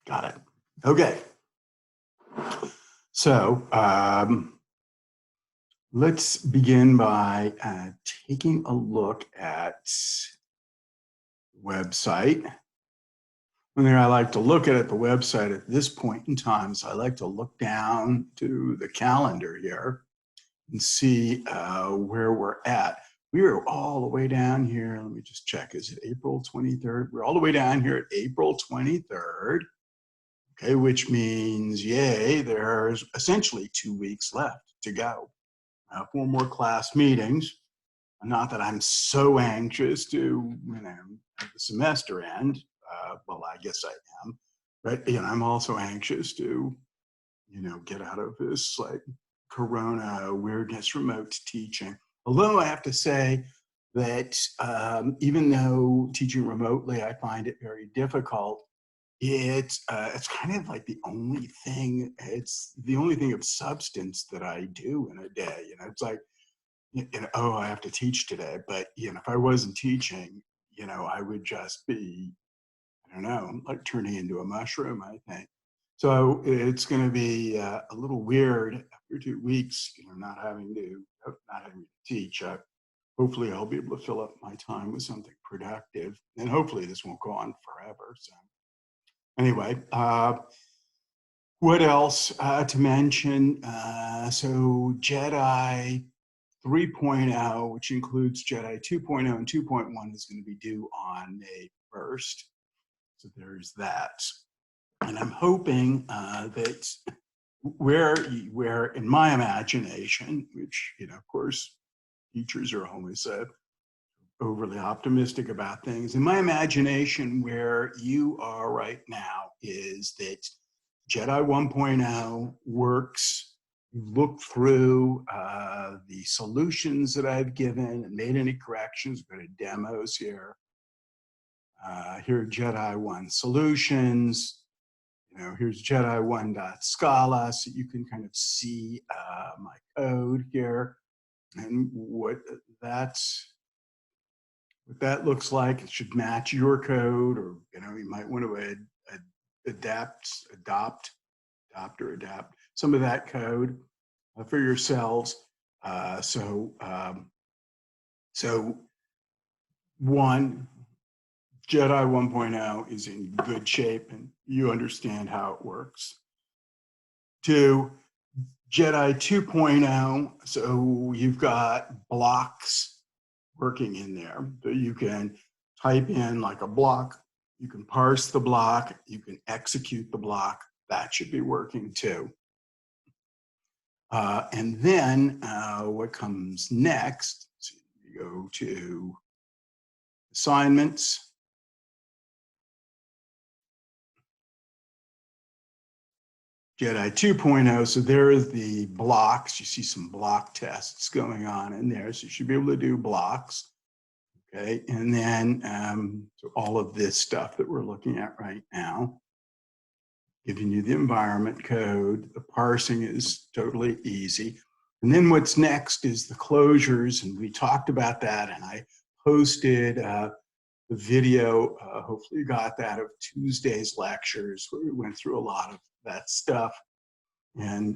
Got it. Okay. So let's begin by taking a look at the website. One thing I like to look at the website at this point in time is I like to look down to the calendar here and see where we're at. We are all the way down here. Let me just check. Is it April 23rd? We're all the way down here at April 23rd. Okay, which means, yay, there's essentially 2 weeks left to go. 4 more class meetings. Not that I'm so anxious to, have the semester end. Well, I guess I am. But, I'm also anxious to, get out of this like corona weirdness remote teaching. Although I have to say that even though teaching remotely, I find it very difficult, it's kind of like the only thing. It's the only thing of substance that I do in a day. It's like, oh, I have to teach today. But if I wasn't teaching, I would just be, I don't know, like turning into a mushroom, I think. So it's going to be a little weird after 2 weeks, not having to teach. Hopefully, I'll be able to fill up my time with something productive, and hopefully, this won't go on forever. So anyway, what else to mention? So Jedi 3.0, which includes Jedi 2.0 and 2.1, is going to be due on May 1st. So there's that. And I'm hoping that where in my imagination, which, of course, teachers are always overly optimistic about things. In my imagination, where you are right now is that Jedi 1.0 works. You look through the solutions that I've given and made any corrections. Go to demos here. Here are Jedi 1 solutions. Here's Jedi 1.scala, so you can kind of see my code here and what that looks like. It should match your code, or you might want to adapt some of that code for yourselves. So one, Jedi 1.0 is in good shape and you understand how it works. 2, Jedi 2.0, so you've got blocks working in there. So you can type in like a block, you can parse the block, you can execute the block. That should be working too. And then what comes next, so you go to assignments. Jedi 2.0, so there is the blocks. You see some block tests going on in there, so you should be able to do blocks. Okay, and then so all of this stuff that we're looking at right now, giving you the environment code. The parsing is totally easy. And then what's next is the closures, and we talked about that, and I posted the video, hopefully you got that, of Tuesday's lectures, where we went through a lot of that stuff. And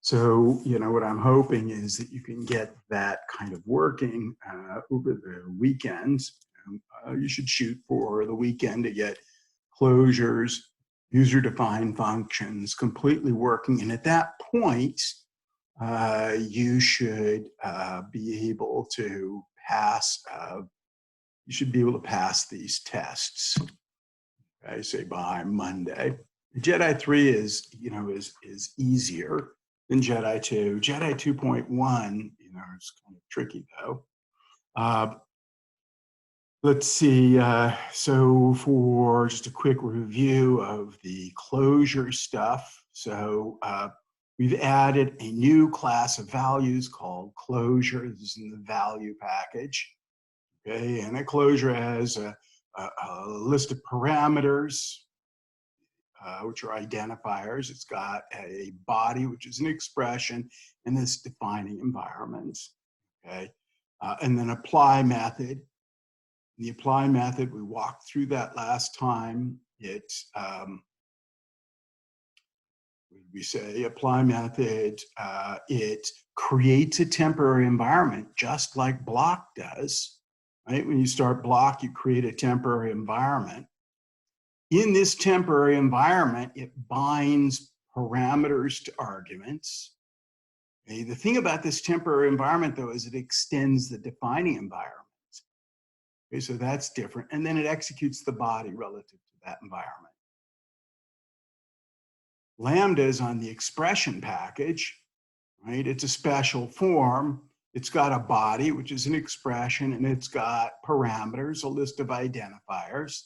so, what I'm hoping is that you can get that kind of working over the weekend. You should shoot for the weekend to get closures, user-defined functions completely working. And at that point, you should be able to pass. You should be able to pass these tests. I say by Monday. Jedi 3 is easier than Jedi 2. Jedi 2.1, is kind of tricky though. Let's see. So for just a quick review of the closure stuff. So we've added a new class of values called closure. This is in the value package. Okay, and a closure has a list of parameters, which are identifiers. It's got a body, which is an expression, and this defining environment. Okay, and then apply method. The apply method, we walked through that last time. It we say apply method, it creates a temporary environment just like block does, right? When you start block, you create a temporary environment. In this temporary environment, it binds parameters to arguments. Okay? The thing about this temporary environment, though, is it extends the defining environment. Okay, so that's different. And then it executes the body relative to that environment. Lambda is on the expression package, right? It's a special form. It's got a body, which is an expression, and it's got parameters, a list of identifiers.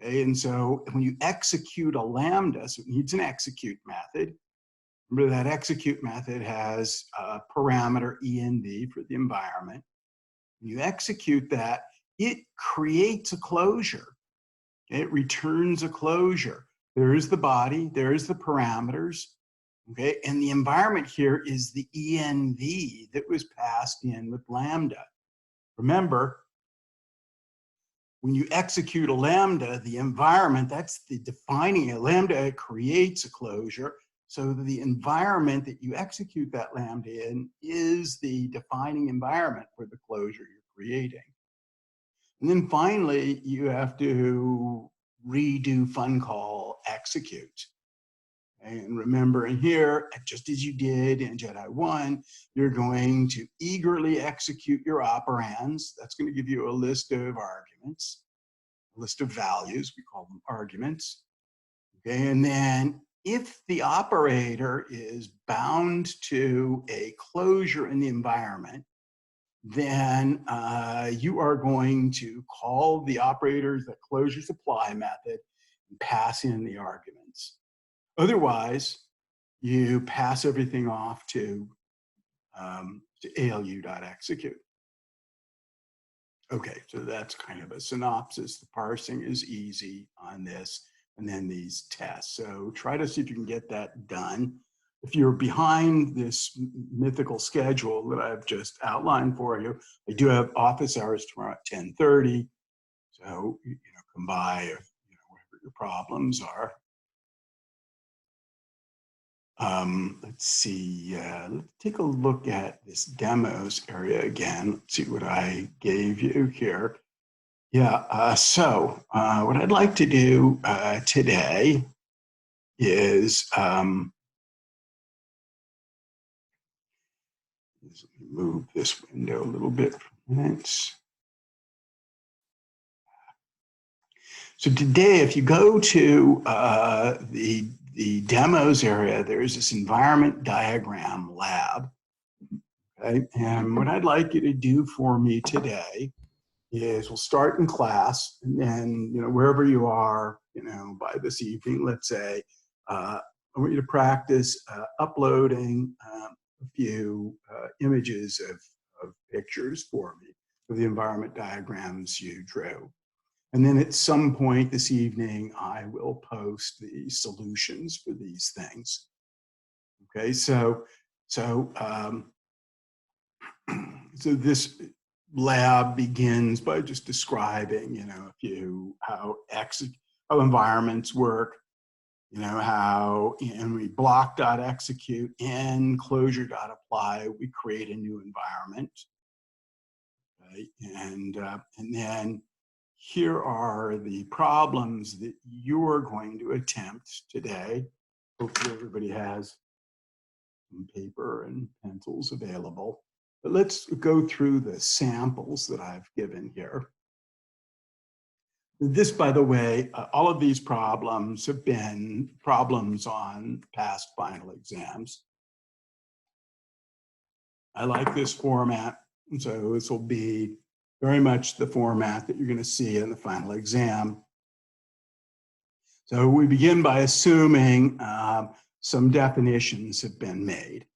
Okay, and so when you execute a lambda, so it needs an execute method. Remember that execute method has a parameter env for the environment. When you execute that, it creates a closure. It returns a closure. There is the body, there is the parameters, okay? And the environment here is the env that was passed in with lambda. Remember, when you execute a lambda, the environment, that's the defining a lambda, it creates a closure. So the environment that you execute that lambda in is the defining environment for the closure you're creating. And then finally, you have to redo fun call execute. And remember in here, just as you did in Jedi 1, you're going to eagerly execute your operands. That's going to give you a list of arguments, a list of values. We call them arguments. Okay, and then if the operator is bound to a closure in the environment, then you are going to call the operator's the closure supply method and pass in the arguments. Otherwise, you pass everything off to ALU.execute. Okay, so that's kind of a synopsis. The parsing is easy on this, and then these tests. So try to see if you can get that done. If you're behind this mythical schedule that I've just outlined for you, I do have office hours tomorrow at 10:30. So, come by if, whatever your problems are. Let's see, let's take a look at this demos area again. Let's see what I gave you here. Yeah, so what I'd like to do today is, let me move this window a little bit for minutes. So today, if you go to the demos area, there's this environment diagram lab. Okay, and what I'd like you to do for me today is we'll start in class, and then wherever you are, by this evening, let's say, I want you to practice uploading a few images of pictures for me of the environment diagrams you drew. And then at some point this evening, I will post the solutions for these things. Okay, so this lab begins by just describing, how environments work, how we block.execute and closure.apply, we create a new environment. Okay, and then here are the problems that you're going to attempt today. Hopefully everybody has some paper and pencils available. But let's go through the samples that I've given here. This, by the way, all of these problems have been problems on past final exams. I like this format, and so this will be very much the format that you're going to see in the final exam. So we begin by assuming some definitions have been made.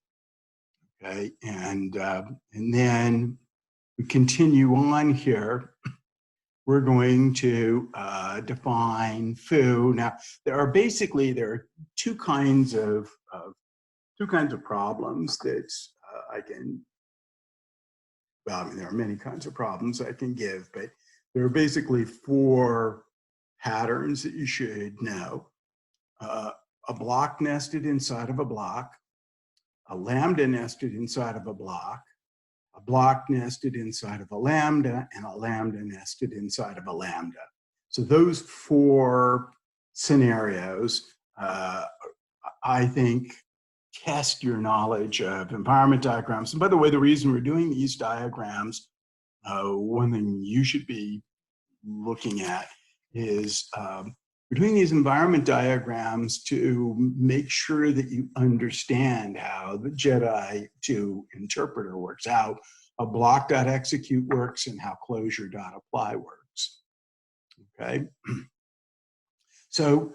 Okay, and then we continue on here. We're going to define foo. Now, there are two kinds of problems that I can. Well, I mean, there are many kinds of problems I can give, but there are basically 4 patterns that you should know. a block nested inside of a block, a lambda nested inside of a block nested inside of a lambda, and a lambda nested inside of a lambda. So those four scenarios, I think, test your knowledge of environment diagrams. And by the way, the reason we're doing these diagrams, one thing you should be looking at is we're doing these environment diagrams to make sure that you understand how the JEDI to interpreter works, how a block.execute works, and how closure.apply works. Okay. So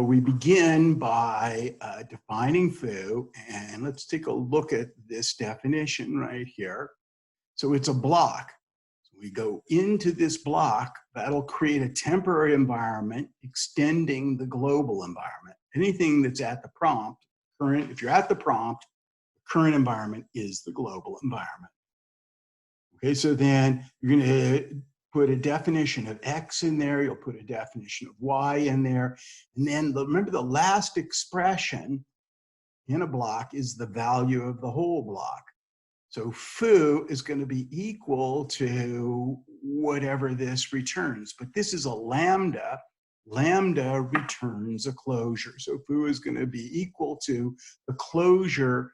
we begin by defining foo, and let's take a look at this definition right here. So it's a block. We go into this block, that'll create a temporary environment extending the global environment. Anything that's at the prompt, if you're at the prompt, the current environment is the global environment. Okay, so then you're going to put a definition of X in there, you'll put a definition of Y in there, and then remember the last expression in a block is the value of the whole block. So foo is going to be equal to whatever this returns, but this is a lambda. Lambda returns a closure. So foo is going to be equal to the closure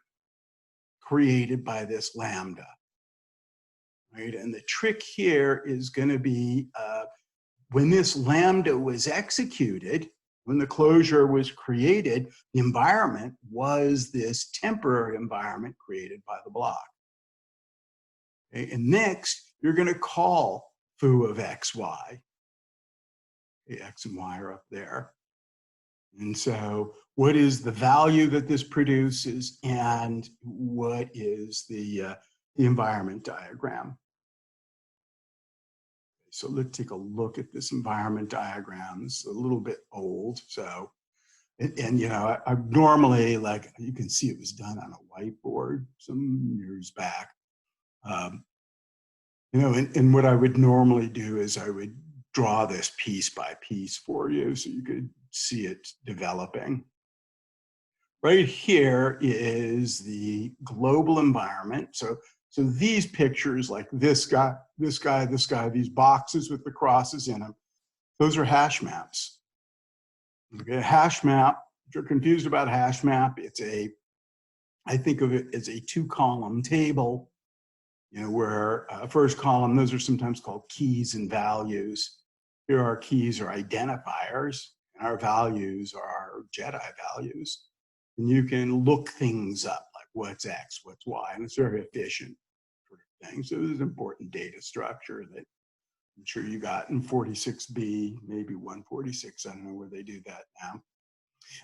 created by this lambda. Right? And the trick here is going to be when this lambda was executed, when the closure was created, the environment was this temporary environment created by the block. Okay? And next, you're going to call foo of x, y. Okay, x and y are up there. And so what is the value that this produces, and what is the environment diagram? So let's take a look at this environment diagram. It's a little bit old, so, and you know, I normally, like, you can see it was done on a whiteboard some years back. You know, and what I would normally do is I would draw this piece by piece for you so you could see it developing. Right here is the global environment. So these pictures, like this guy, this guy, this guy, these boxes with the crosses in them, those are hash maps. Okay, a hash map, if you're confused about hash map, it's I think of it as a two-column table, you know, where first column, those are sometimes called keys and values. Here our keys are identifiers, and our values are our JEDI values. And you can look things up, like what's X, what's Y, and it's very efficient sort of thing. So this is important data structure that I'm sure you got in 46B, maybe 146, I don't know where they do that now.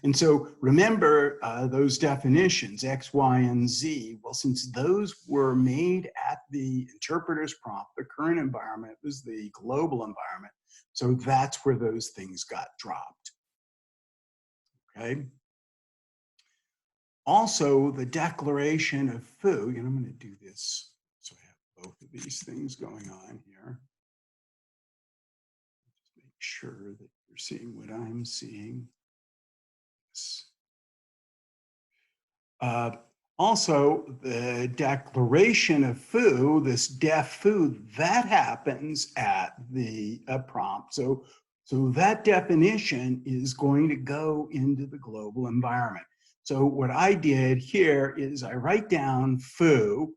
And so remember those definitions, X, Y, and Z. Well, since those were made at the interpreter's prompt, the current environment was the global environment. So that's where those things got dropped. Okay. Also, the declaration of foo, and I'm going to do this so I have both of these things going on here. Just make sure that you're seeing what I'm seeing. Also, the declaration of foo, this def foo, that happens at the prompt. So that definition is going to go into the global environment. So what I did here is I write down foo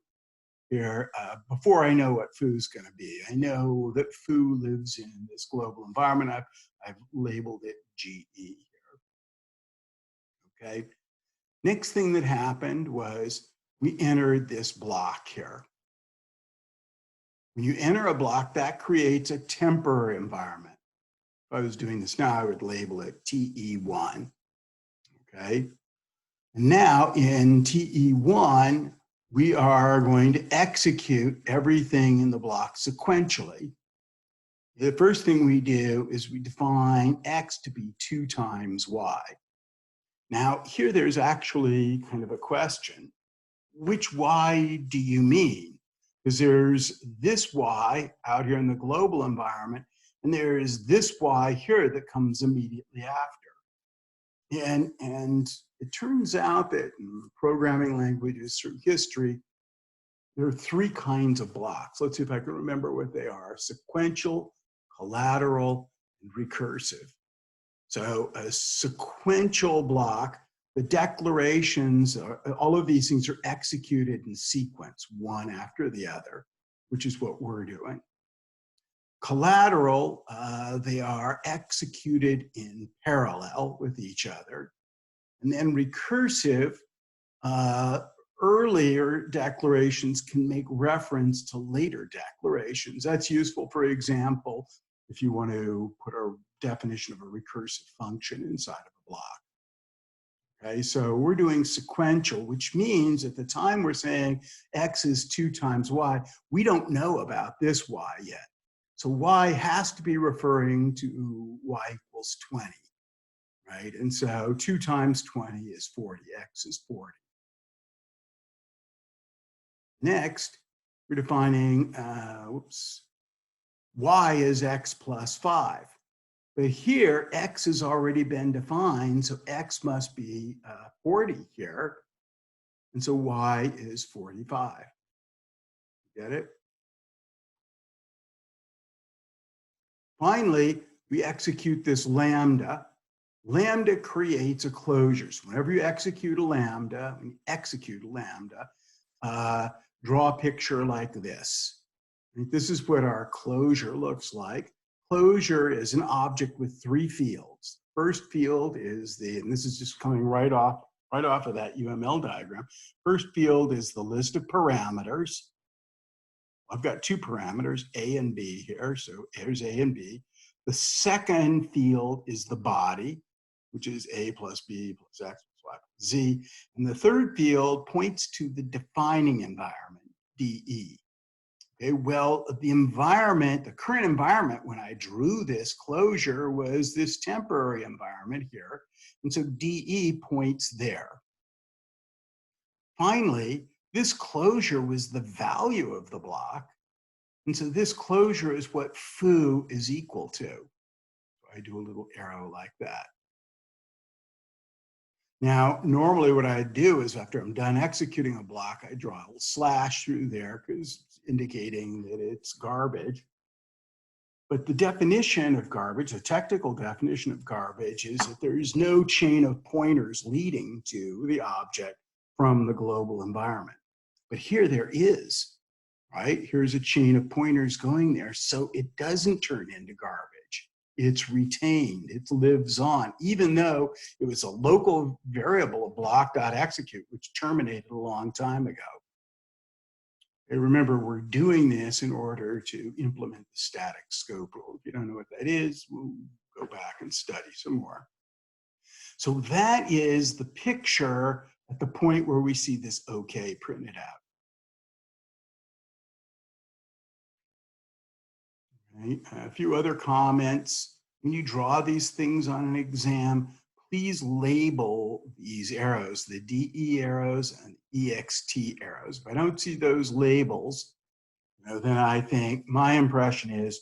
here before I know what foo is going to be. I know that foo lives in this global environment. I've labeled it GE here. Okay. Next thing that happened was we entered this block here. When you enter a block, that creates a temporary environment. If I was doing this now, I would label it TE1. Okay. And now in TE1, we are going to execute everything in the block sequentially. The first thing we do is we define X to be 2 times Y. Now, here there's actually kind of a question. Which Y do you mean? Because there's this Y out here in the global environment, and there is this Y here that comes immediately after. And it turns out that in programming languages through history, there are three kinds of blocks. Let's see if I can remember what they are: sequential, collateral, and recursive. So a sequential block, the declarations, all of these things are executed in sequence, one after the other, which is what we're doing. Collateral, they are executed in parallel with each other. And then recursive, earlier declarations can make reference to later declarations. That's useful, for example, if you want to put a definition of a recursive function inside of a block. Okay, so we're doing sequential, which means at the time we're saying x is 2 times y, we don't know about this y yet. So y has to be referring to y equals 20, right? And so 2 times 20 is 40, x is 40. Next, we're defining, y is x plus 5. But here, x has already been defined, so x must be 40 here. And so y is 45. Get it? Finally, we execute this lambda. Lambda creates a closure. So whenever you execute a lambda, draw a picture like this. This is what our closure looks like. Closure is an object with 3 fields. First field is and this is just coming right off of that UML diagram. First field is the list of parameters. I've got 2 parameters, A and B here, so here's A and B. The second field is the body, which is A plus B plus X plus Y plus Z. And the third field points to the defining environment, DE. Okay, well, the environment, the current environment when I drew this closure was this temporary environment here. And so DE points there. Finally, this closure was the value of the block. And so this closure is what foo is equal to. So I do a little arrow like that. Now, normally what I do is after I'm done executing a block, I draw a little slash through there because it's indicating that it's garbage. But the definition of garbage, the technical definition of garbage, is that there is no chain of pointers leading to the object from the global environment. But here there is, right? Here's a chain of pointers going there, so it doesn't turn into garbage. It's retained, it lives on, even though it was a local variable of block.execute, which terminated a long time ago. And remember, we're doing this in order to implement the static scope rule. If you don't know what that is, we'll go back and study some more. So that is the picture at the point where we see this OK printed out. Right? A few other comments. When you draw these things on an exam, please label these arrows, the DE arrows and EXT arrows. If I don't see those labels, then I think my impression is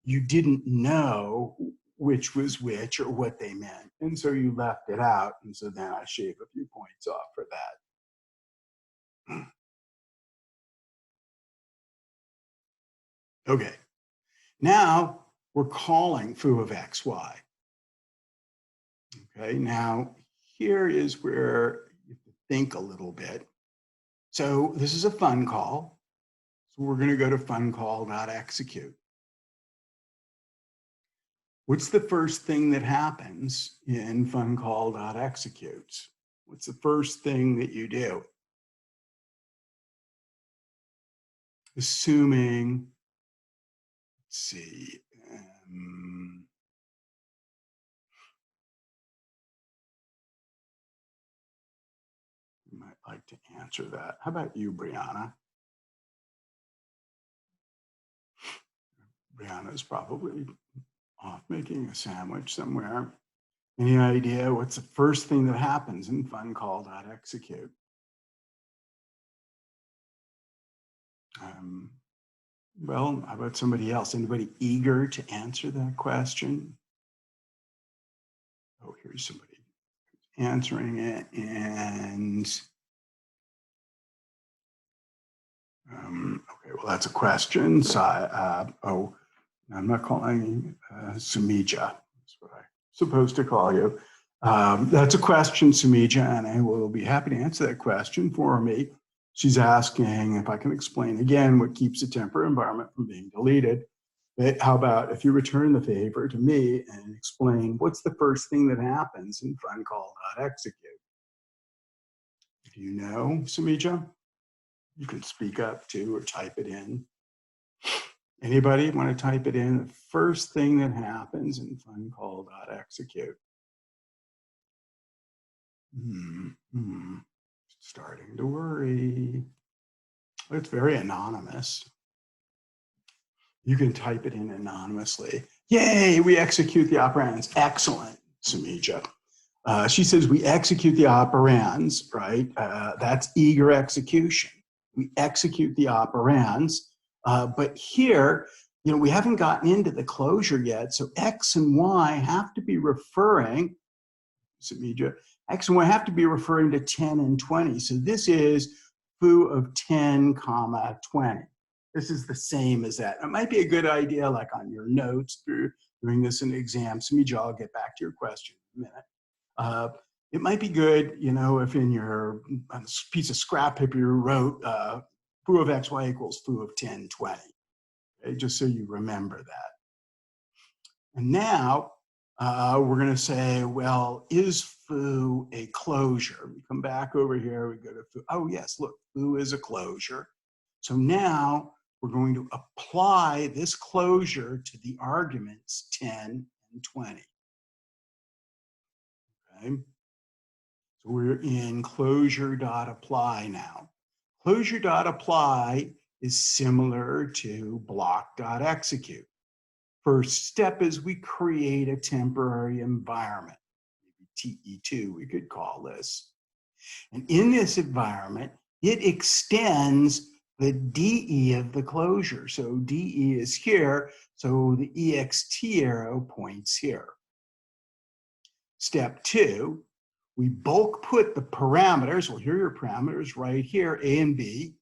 you didn't know which was which or what they meant. And so you left it out. And so then I shave a few points off for that. Okay. Now we're calling foo of XY. Okay, now here is where you have to think a little bit. So this is a fun call. So we're going to go to funcall.execute. What's the first thing that happens in funcall.execute? What's the first thing that you do? Assuming, let's see, you might like to answer that. How about you, Brianna? Brianna's probably off making a sandwich somewhere. Any idea what's the first thing that happens in funcall.execute? Well, how about somebody else? Anybody eager to answer that question? Oh, here's somebody. answering it, and okay, well, that's a question. So, oh, I'm not calling Sumija. That's what I'm supposed to call you. That's a question, Sumija, and I will be happy to answer that question for me. She's asking if I can explain again what keeps a temporary environment from being deleted. But how about if you return the favor to me and explain what's the first thing that happens in funcall.execute? Do you know, Sumija? You can speak up too or type it in. Anybody want to type it in? The first thing that happens in funcall.execute. Starting to worry. It's very anonymous. You can type it in anonymously. Yay, we execute the operands. Excellent, Sumija. She says we execute the operands, right? That's eager execution. We execute the operands. But here, we haven't gotten into the closure yet. So X and Y have to be referring, Sumija, X and Y have to be referring to 10 and 20. So this is foo of 10, 20. This is the same as that. It might be a good idea, like on your notes through doing this in the exam. Sumija, I'll get back to your question in a minute. It might be good, if in your piece of scrap paper you wrote foo of xy equals foo of 10, 20, okay? Just so you remember that. And now we're going to say, well, is foo a closure? We come back over here, we go to foo. Oh, yes, look, foo is a closure. So now we're going to apply this closure to the arguments 10 and 20. Okay. So we're in closure.apply now. Closure.apply is similar to block.execute. First step is we create a temporary environment, maybe TE2 we could call this. And in this environment, it extends the DE of the closure. So DE is here, so the EXT arrow points here. Step 2, we bulk put the parameters, well, here are your parameters right here, A and B,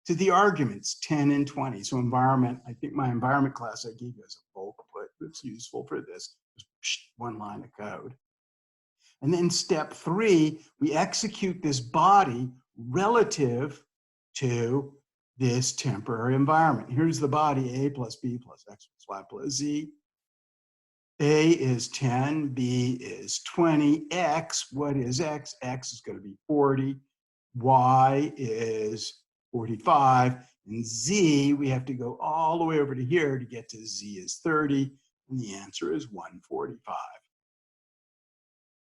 to the arguments 10 and 20. So environment, I think my environment class I gave you as a bulk put that's useful for this. Just one line of code. And then step 3, we execute this body relative to this temporary environment. Here's the body, A plus B plus X plus Y plus Z. A is 10, B is 20, X, what is X? X is going to be 40, Y is 45, and Z, we have to go all the way over to here to get to Z is 30, and the answer is 145.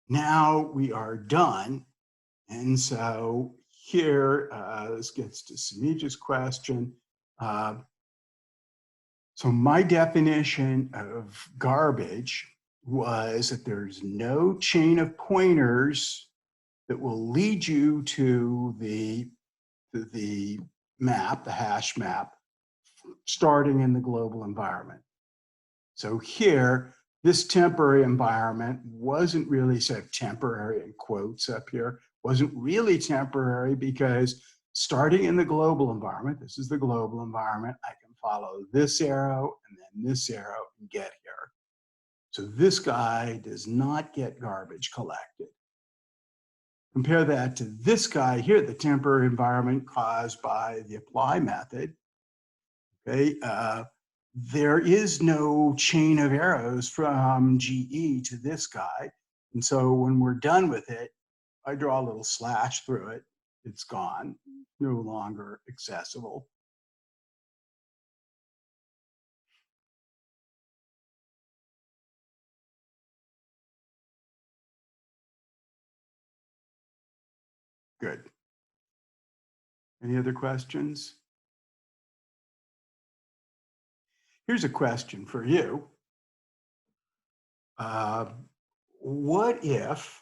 Now we are done, and so here, this gets to Sumija's question. So my definition of garbage was that there's no chain of pointers that will lead you to the map, the hash map, starting in the global environment. So here, this temporary environment wasn't really said temporary in quotes up here, wasn't really temporary because starting in the global environment, this is the global environment, I can follow this arrow and then this arrow and get here. So this guy does not get garbage collected. Compare that to this guy here, the temporary environment caused by the apply method. Okay, there is no chain of arrows from GE to this guy. And so when we're done with it, I draw a little slash through it. It's gone, no longer accessible. Good. Any other questions? Here's a question for you. What if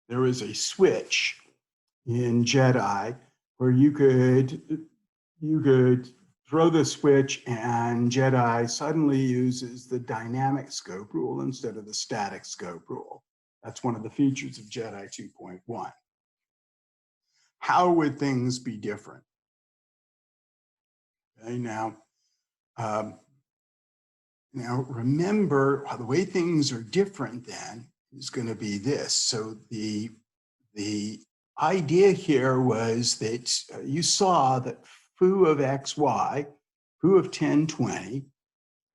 there was a switch in Jedi where you could throw the switch and Jedi suddenly uses the dynamic scope rule instead of the static scope rule. That's one of the features of Jedi 2.1. How would things be different? Okay, now remember the way things are different then is going to be this. So the idea here was that you saw that foo of xy, foo of 1020,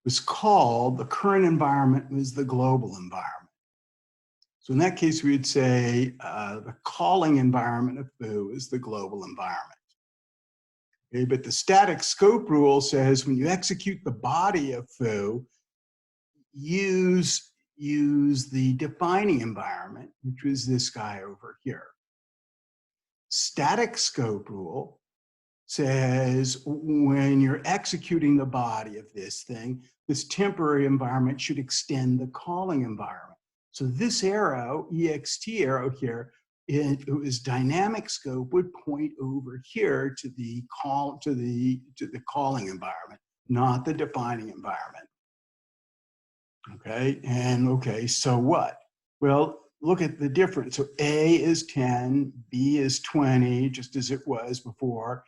was called, the current environment was the global environment. So in that case, we would say the calling environment of foo is the global environment. Okay, but the static scope rule says when you execute the body of foo, use the defining environment, which was this guy over here. Static scope rule says when you're executing the body of this thing, this temporary environment should extend the calling environment. So this arrow, ext arrow here, it was dynamic scope would point over here to the calling environment, not the defining environment. Okay, and okay, so what? Well, look at the difference. So A is 10, B is 20, just as it was before.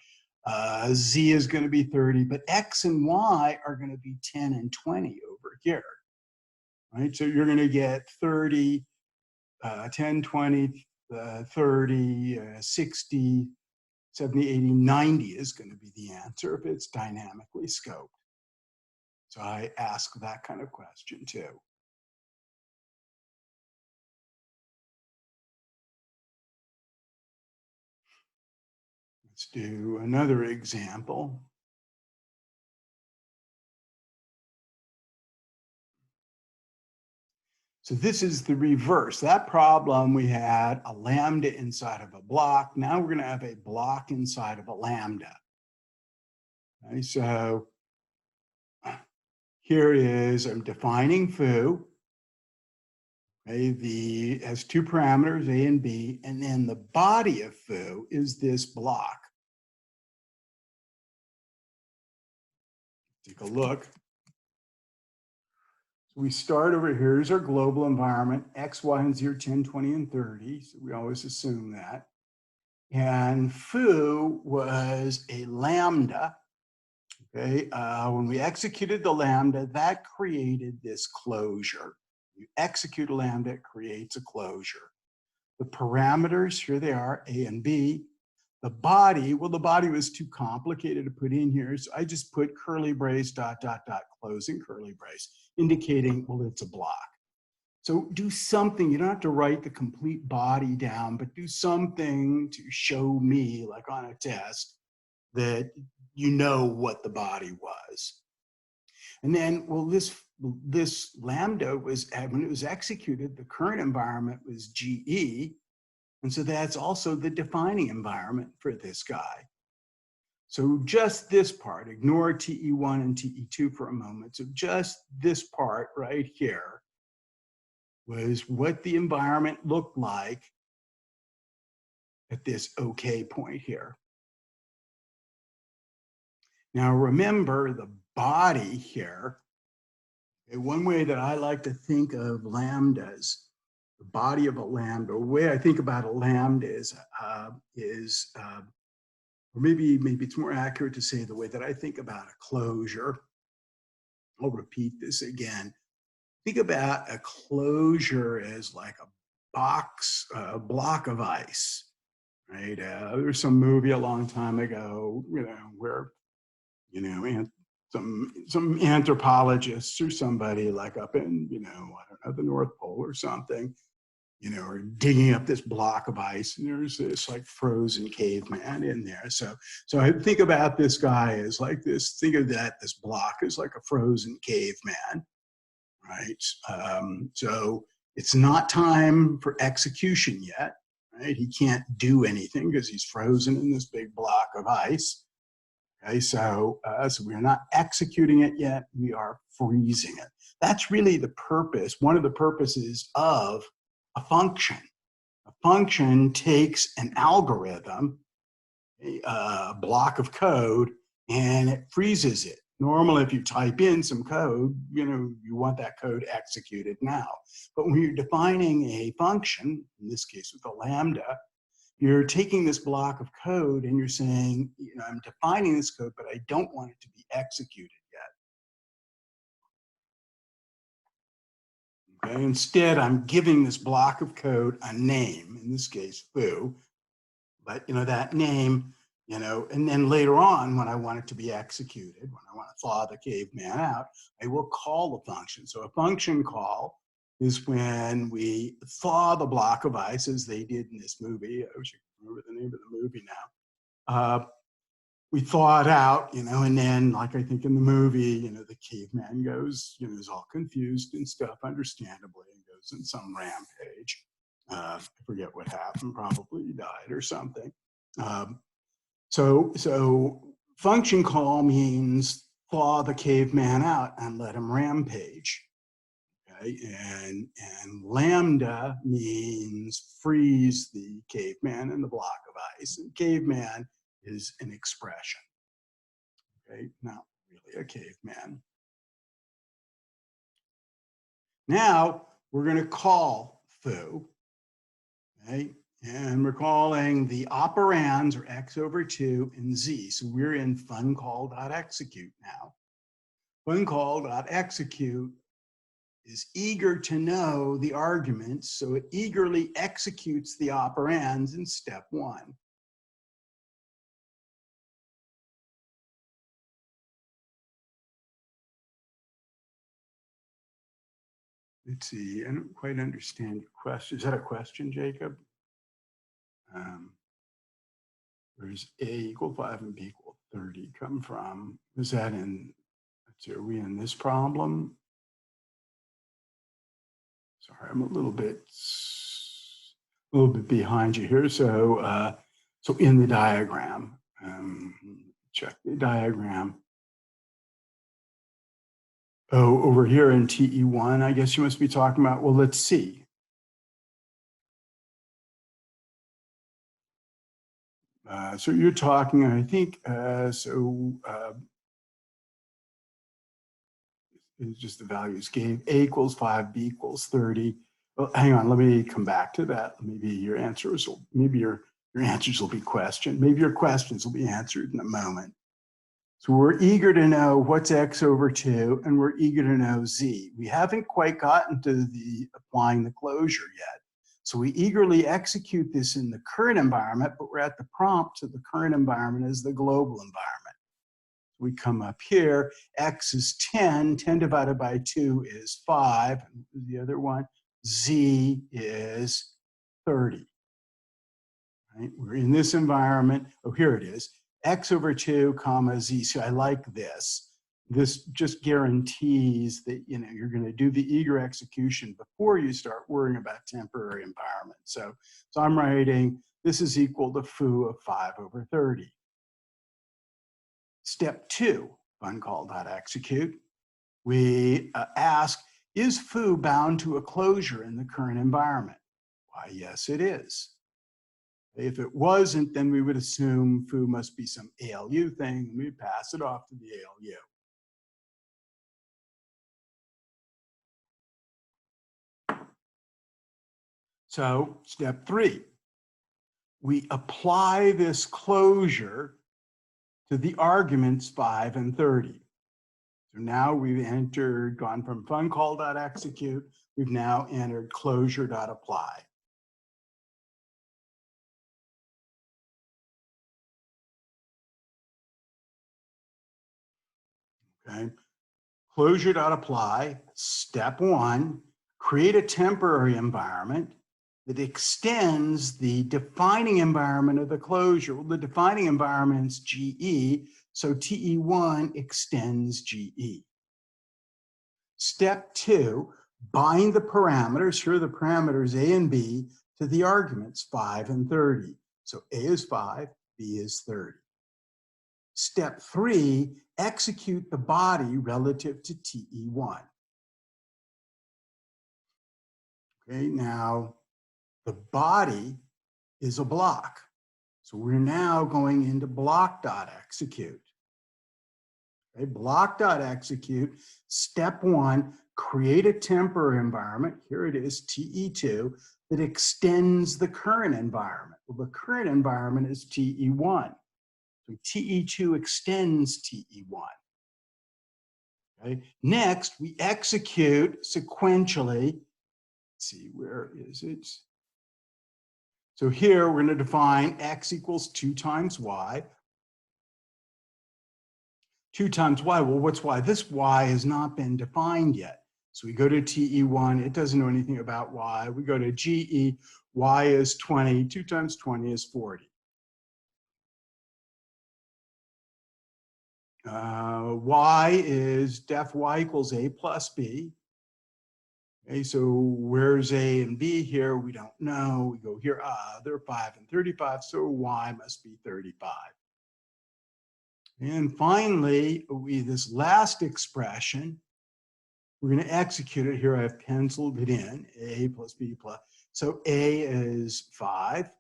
Z is going to be 30, but X and Y are going to be 10 and 20 over here, right? So you're going to get 30, 10, 20, 30, 60, 70, 80, 90 is going to be the answer if it's dynamically scoped. So I ask that kind of question too. Let's do another example. So this is the reverse. That problem, we had a lambda inside of a block. Now we're going to have a block inside of a lambda. Okay, so here is, I'm defining foo. Okay, has two parameters, A and B, and then the body of foo is this block. Take a look. So we start over here. Here's our global environment, X, Y, and Z are 10, 20, and 30. So we always assume that. And foo was a lambda. Okay, when we executed the lambda, that created this closure. You execute a lambda, it creates a closure. The parameters, here they are, A and B. The body, well, the body was too complicated to put in here, so I just put curly brace, dot, dot, dot, closing curly brace, indicating, well, it's a block. So do something, you don't have to write the complete body down, but do something to show me, like on a test, that you know what the body was. And then, well, this lambda was, when it was executed, the current environment was GE, and so that's also the defining environment for this guy. So just this part, ignore TE1 and TE2 for a moment. So just this part right here was what the environment looked like at this OK point here. Now remember the body here. One way that I like to think of lambdas, the body of a lambda, the way I think about a lambda is or maybe it's more accurate to say the way that I think about a closure. I'll repeat this again. Think about a closure as like a box, a block of ice, right? There was some movie a long time ago, where, some anthropologists or somebody like up in, I don't know, the North Pole or something, are digging up this block of ice, and there's this like frozen caveman in there. So I think about this guy as like this, think of that, this block is like a frozen caveman, right? So it's not time for execution yet, right? He can't do anything because he's frozen in this big block of ice. Okay, so we're not executing it yet, we are freezing it. That's really the purpose, one of the purposes of a function. A function takes an algorithm, a block of code, and it freezes it. Normally, if you type in some code, you want that code executed now. But when you're defining a function, in this case with a lambda, you're taking this block of code and you're saying, I'm defining this code, but I don't want it to be executed yet. Okay? Instead, I'm giving this block of code a name, in this case, foo. But that name, and then later on, when I want it to be executed, when I want to thaw the caveman out, I will call the function. So a function call is when we thaw the block of ice, as they did in this movie. I wish I could remember the name of the movie now. We thaw it out, and then, like I think in the movie, the caveman goes, is all confused and stuff, understandably, and goes in some rampage. I forget what happened. Probably he died or something. So function call means thaw the caveman out and let him rampage. Okay, and lambda means freeze the caveman in the block of ice. And caveman is an expression. Okay, not really a caveman. Now we're going to call foo. Okay, and we're calling the operands, or x over 2, and z. So we're in funcall.execute now. Funcall.execute is eager to know the arguments, so it eagerly executes the operands in step 1. Let's see, I don't quite understand your question. Is that a question, Jacob? Where does A equal 5 and B equal 30 come from? Is that in, let's see, are we in this problem? Sorry, I'm a little bit behind you here. So, so in the diagram, check the diagram. Oh, over here in TE1, I guess you must be talking about, well, let's see. So you're talking, I think, it's just the values gave. A equals 5, B equals 30. Well, hang on, let me come back to that. Maybe your answers will, your answers will be questioned. Maybe your questions will be answered in a moment. So we're eager to know what's x over 2, and we're eager to know z. We haven't quite gotten to the applying the closure yet. So we eagerly execute this in the current environment, but we're at the prompt to the current environment as the global environment. We come up here, x is 10, 10 divided by 2 is 5, and the other one, z is 30. Right? We're in this environment. Oh, here it is. X over 2 comma z. So I like this. This just guarantees that you're going to do the eager execution before you start worrying about temporary environment. So I'm writing this is equal to foo of 5 over 30. Step 2, funcall.execute. We ask, is foo bound to a closure in the current environment? Why, yes, it is. If it wasn't, then we would assume foo must be some ALU thing, and we'd pass it off to the ALU. So step 3, we apply this closure to the arguments 5 and 30. So now we've gone from funcall.execute, we've now entered closure.apply. Okay, closure.apply, step 1, create a temporary environment that extends the defining environment of the closure. Well, the defining environment is GE, so TE1 extends GE. Step 2, bind the parameters, here are the parameters A and B, to the arguments 5 and 30. So A is 5, B is 30. Step 3, execute the body relative to TE1. Okay, now the body is a block. So we're now going into block.execute. Okay, block.execute, step 1, create a temporary environment. Here it is, TE2, that extends the current environment. Well, the current environment is TE1. So TE2 extends TE1. Okay. Next, we execute sequentially. Let's see, where is it? So here we're going to define x equals 2 times y. 2 times y, well, what's y? This y has not been defined yet. So we go to TE1, it doesn't know anything about y. We go to GE, y is 20, 2 times 20 is 40. Y is def y equals a plus b. Okay, so where's a and b here? We don't know. We go here, they're 5 and 35, so y must be 35. And finally, this last expression, we're going to execute it here. I've penciled it in, a plus b plus. So a is 5,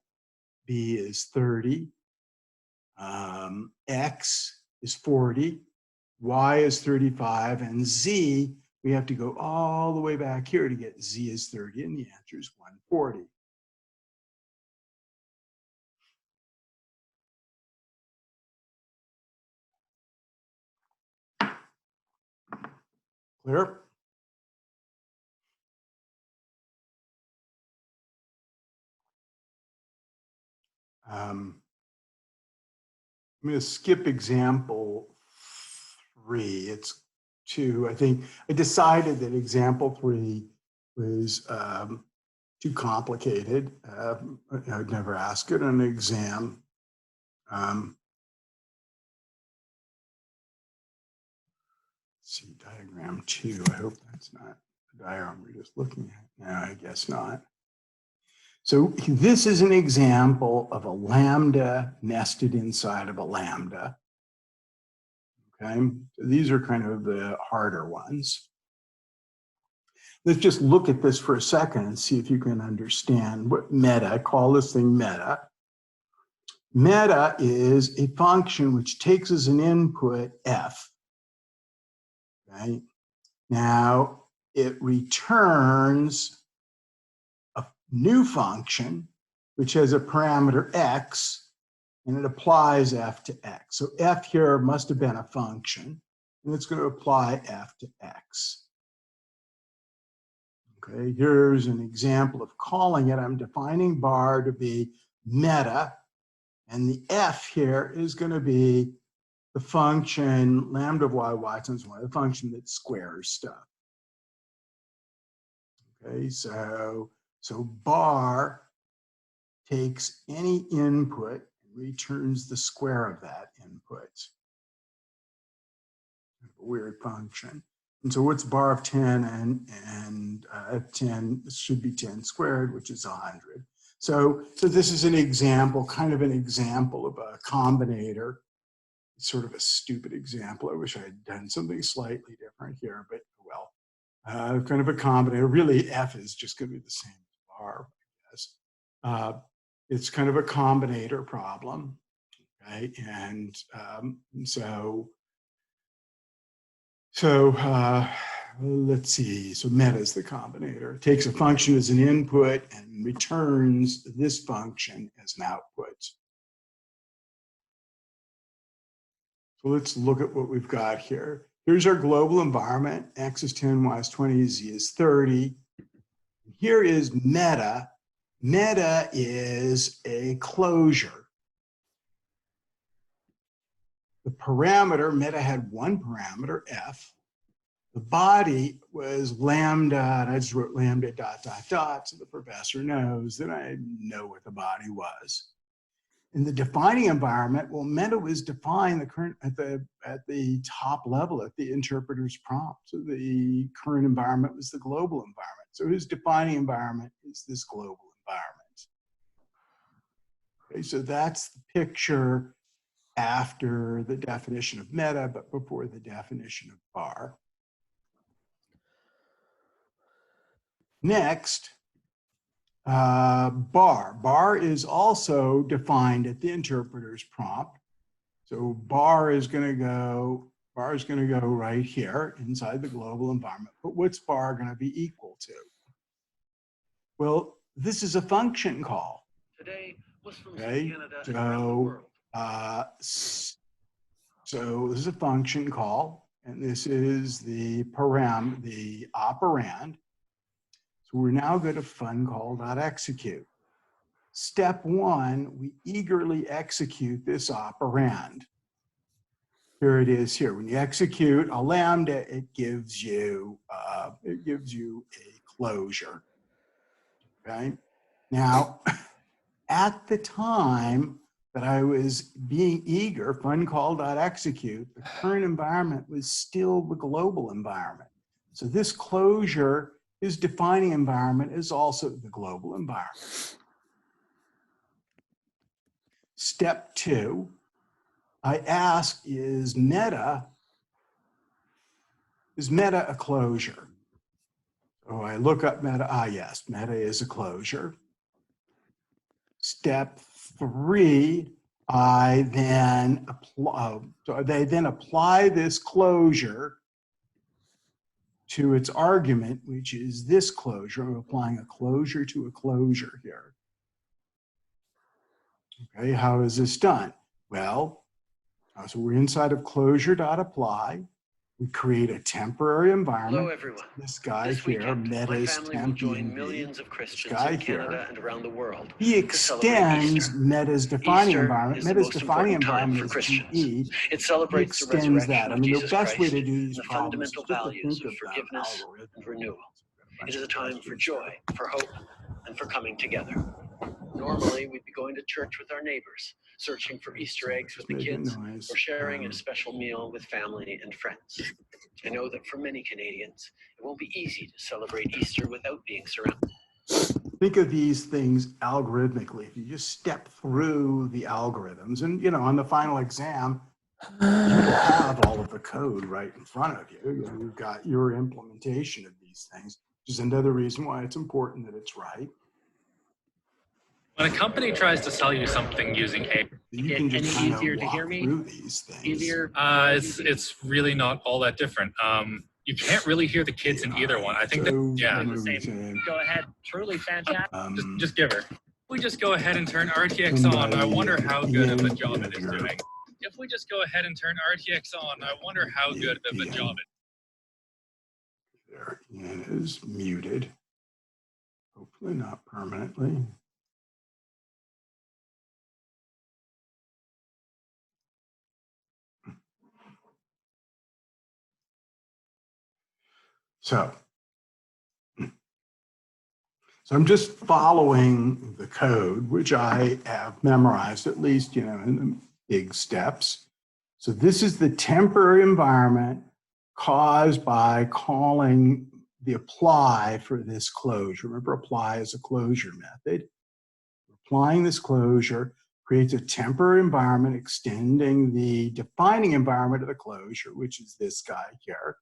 b is 30, x is 40, y is 35, and z, we have to go all the way back here to get z is 30, and the answer is 140. Clear? I'm going to skip example 3. It's 2. I think I decided that example 3 was too complicated. I'd never ask it on an exam. Let's see, diagram 2. I hope that's not the diagram we're just looking at. No, I guess not. So this is an example of a lambda nested inside of a lambda. Okay, so these are kind of the harder ones. Let's just look at this for a second and see if you can understand what meta, I call this thing meta. Meta is a function which takes as an input f. Okay, now it returns a new function which has a parameter x, and it applies f to x. So f here must have been a function, and it's going to apply f to x. Okay, here's an example of calling it. I'm defining bar to be meta, and the f here is going to be the function lambda of y times y, the function that squares stuff. Okay, so bar takes any input and returns the square of that input. A weird function. And so what's bar of 10 and 10 should be 10 squared, which is 100. So this is an example, kind of an example of a combinator. It's sort of a stupid example. I wish I had done something slightly different here, but well, kind of a combinator. Really, f is just going to be the same as bar, I guess. It's kind of a combinator problem, okay? And let's see. So meta is the combinator. It takes a function as an input and returns this function as an output. So let's look at what we've got here. Here's our global environment. X is 10, Y is 20, Z is 30. Here is meta. Meta is a closure. The parameter, meta had one parameter, F. The body was lambda, and I just wrote lambda dot dot dot, so the professor knows that I know what the body was. In the defining environment, well, meta was defined the current at the top level at the interpreter's prompt. So the current environment was the global environment. So his defining environment is this global environment. Okay, so that's the picture after the definition of meta, but before the definition of bar. Next, bar. Bar is also defined at the interpreter's prompt. So bar is going to go Bar is going to go right here inside the global environment. But what's bar going to be equal to? Well, this is a function call. Today, Muslims Okay, in Canada and around the world. So this is a function call, and this is the operand. So we're now going to fun call.execute. Step one, we eagerly execute this operand. Here it is here. When you execute a lambda, it gives you a closure. Okay. Now, at the time that I was being eager, fun call.execute, the current environment was still the global environment. So this closure, his defining environment, is also the global environment. Step two, I ask, is meta a closure? So I look up meta, yes, meta is a closure. Step three, they then apply this closure to its argument, which is this closure. I'm applying a closure to a closure here. Okay, how is this done? Well, so we're inside of closure.apply. We create a temporary environment. Hello, everyone. This guy this here, weekend, my family will temp join ENV, millions of Christians guy in Canada here, and around the world. he extends Meta's defining Easter environment. is the Meta's most defining important time environment for is Christians. GE. It He celebrates the extends resurrection that. I of mean, the Jesus best way Christ to do and these the problems is fundamental just to values think of forgiveness and renewal. It is a time for joy, for hope, and for coming together. Normally, we'd be going to church with our neighbors, searching for Easter eggs with the kids, or sharing a special meal with family and friends. I know that for many Canadians, it won't be easy to celebrate Easter without being surrounded. Think of these things algorithmically. If you just step through the algorithms, and you know, on the final exam, you have all of the code right in front of you. You've got your implementation of these things, which is another reason why it's important that it's right. When a company tries to sell you something using AI, you can just kind of walk through these things. It's really not all that different. You can't really hear the kids in either one. I think They're the same. Go ahead. Truly fantastic. Just give her. If we just go ahead and turn RTX on, I wonder how good of a job it is doing. If we just go ahead and turn RTX on, I wonder how good of a job it is. There, it is muted. Hopefully not permanently. So I'm just following the code, which I have memorized, at least, in the big steps. So this is the temporary environment caused by calling the apply for this closure. Remember, apply is a closure method. Applying this closure creates a temporary environment extending the defining environment of the closure, which is this guy here.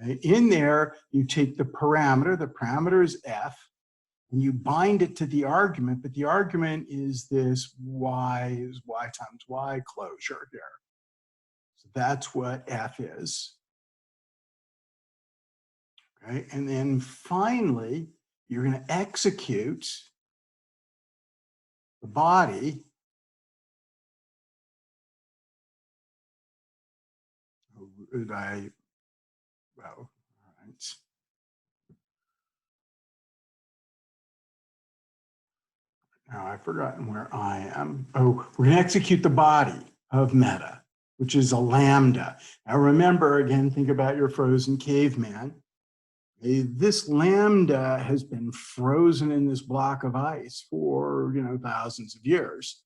Okay. In there, you take the parameter is f, and you bind it to the argument, but the argument is this y times y closure here. So that's what f is. Okay, and then finally, you're going to execute the body. Well, all right. Now I've forgotten where I am. Oh, we're going to execute the body of meta, which is a lambda. Now remember, again, think about your frozen caveman. This lambda has been frozen in this block of ice for, thousands of years,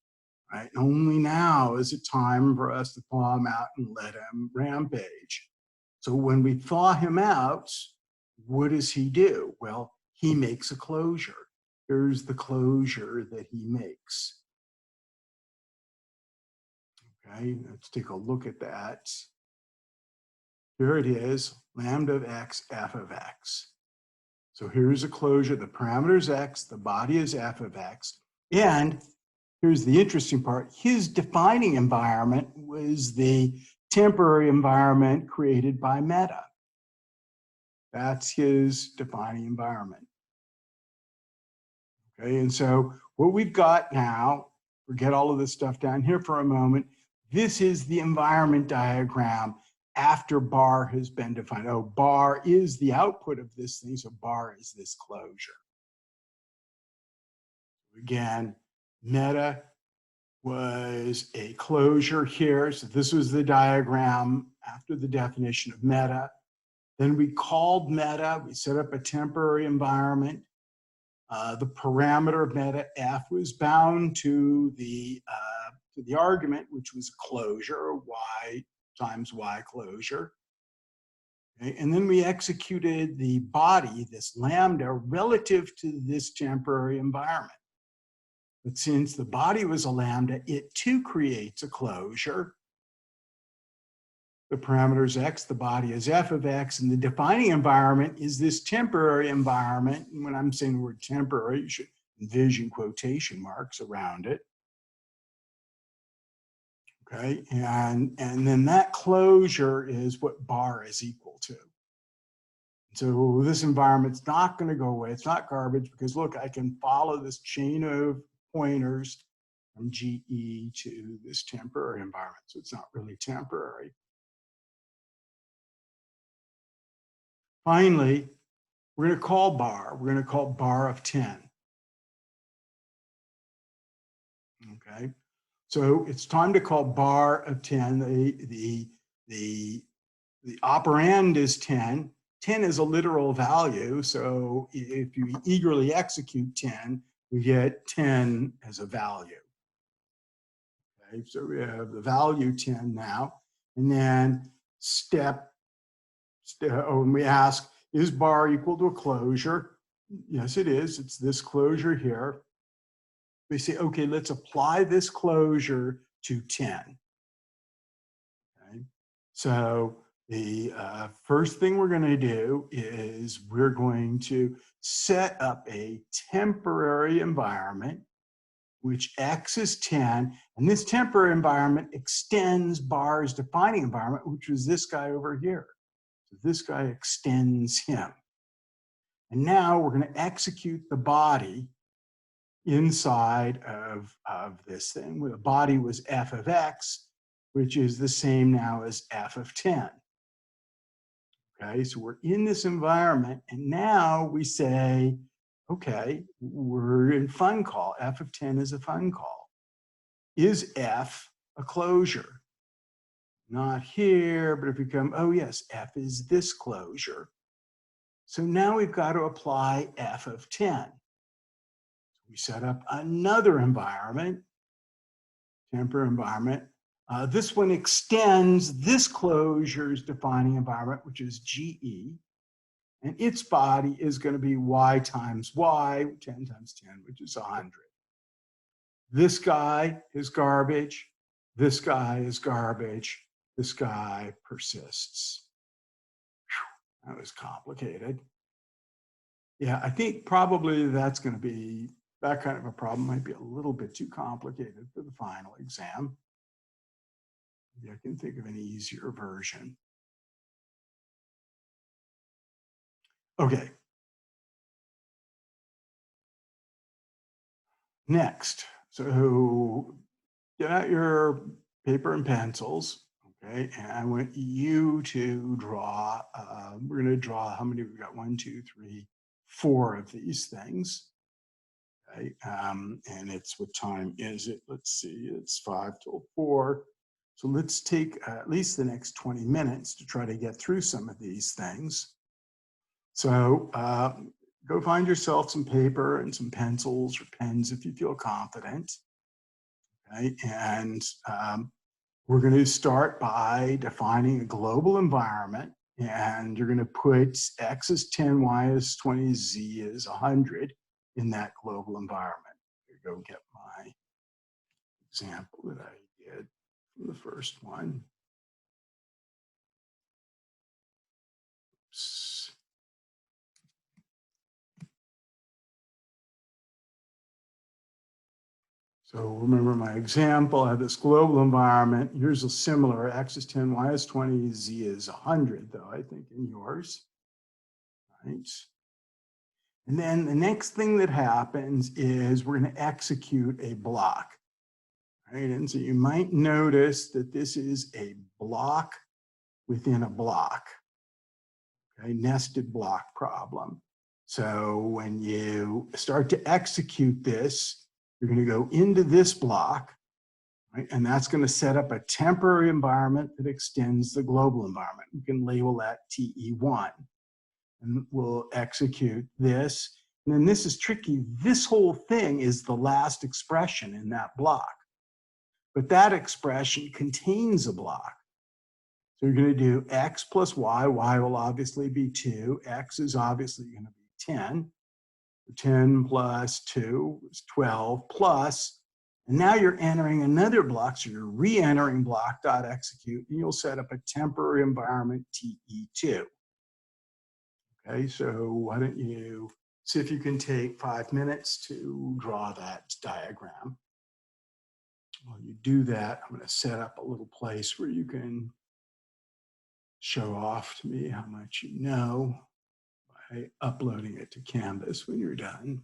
right? And only now is it time for us to thaw him out and let him rampage. So when we thaw him out, what does he do? Well, he makes a closure. Here's the closure that he makes. Okay, let's take a look at that. Here it is, lambda of x, f of x. So here's a closure. The parameter is x, the body is f of x. And here's the interesting part. His defining environment was the temporary environment created by Meta. That's his defining environment. Okay, and so what we've got now, forget all of this stuff down here for a moment, this is the environment diagram after bar has been defined. Oh, bar is the output of this thing, so bar is this closure. Again, Meta was a closure here. So this was the diagram after the definition of Meta. Then we called Meta, we set up a temporary environment. The parameter of Meta F was bound to the argument, which was closure, y times y closure. Okay? And then we executed the body, this lambda, relative to this temporary environment. But since the body was a lambda, it too creates a closure. The parameter is x, the body is f of x, and the defining environment is this temporary environment. And when I'm saying the word temporary, you should envision quotation marks around it. Okay, and then that closure is what bar is equal to. So this environment's not going to go away. It's not garbage because look, I can follow this chain of pointers from GE to this temporary environment. So it's not really temporary. Finally, we're going to call bar. We're going to call bar of 10. Okay, so it's time to call bar of 10. The operand is 10. 10 is a literal value, so if you eagerly execute 10, we get 10 as a value. Okay, so we have the value 10 now, and then when we ask, is bar equal to a closure? Yes, it is. It's this closure here. We say, okay, let's apply this closure to 10. Okay, so the first thing we're going to do is we're going to set up a temporary environment, which x is 10, and this temporary environment extends bar's defining environment, which was this guy over here. So this guy extends him. And now we're going to execute the body inside of this thing, where the body was f of x, which is the same now as f of 10. Okay, so we're in this environment, and now we say, okay, we're in fun call. F of 10 is a fun call. Is f a closure? Not here, but if we come, oh yes, f is this closure. So now we've got to apply f of 10. We set up another environment, temporary environment. This one extends this closure's defining environment, which is GE, and its body is going to be y times y, 10 times 10, which is 100. This guy is garbage. This guy is garbage. This guy persists. Whew, that was complicated. Yeah, I think probably that's going to be, that kind of a problem might be a little bit too complicated for the final exam. Maybe I can think of an easier version. Okay. Next, so get out your paper and pencils, okay? And I want you to draw, we're going to draw, how many we got? 1, 2, 3, 4 of these things. Okay, and it's, what time is it? Let's see, it's 5 till 4. So let's take at least the next 20 minutes to try to get through some of these things. So go find yourself some paper and some pencils or pens if you feel confident. Okay, and we're going to start by defining a global environment, and you're going to put x is 10, y is 20, z is 100 in that global environment. Go get my example that I did from the first one. Oops. So remember my example, I have this global environment. Yours is similar. X is 10, Y is 20, Z is 100, though, I think, in yours. Right? And then the next thing that happens is we're going to execute a block. Right? And so you might notice that this is a block within a block. Okay? Nested block problem. So when you start to execute this, you're going to go into this block, right? And that's going to set up a temporary environment that extends the global environment. We can label that TE1. And we'll execute this. And then this is tricky. This whole thing is the last expression in that block. But that expression contains a block. So you're going to do x plus y. Y will obviously be 2. X is obviously going to be 10. 10 plus 2 is 12 plus. And now you're entering another block. So you're re-entering block.execute. And you'll set up a temporary environment TE2. Okay, so why don't you see if you can take 5 minutes to draw that diagram. While you do that, I'm going to set up a little place where you can show off to me how much you know by uploading it to Canvas when you're done.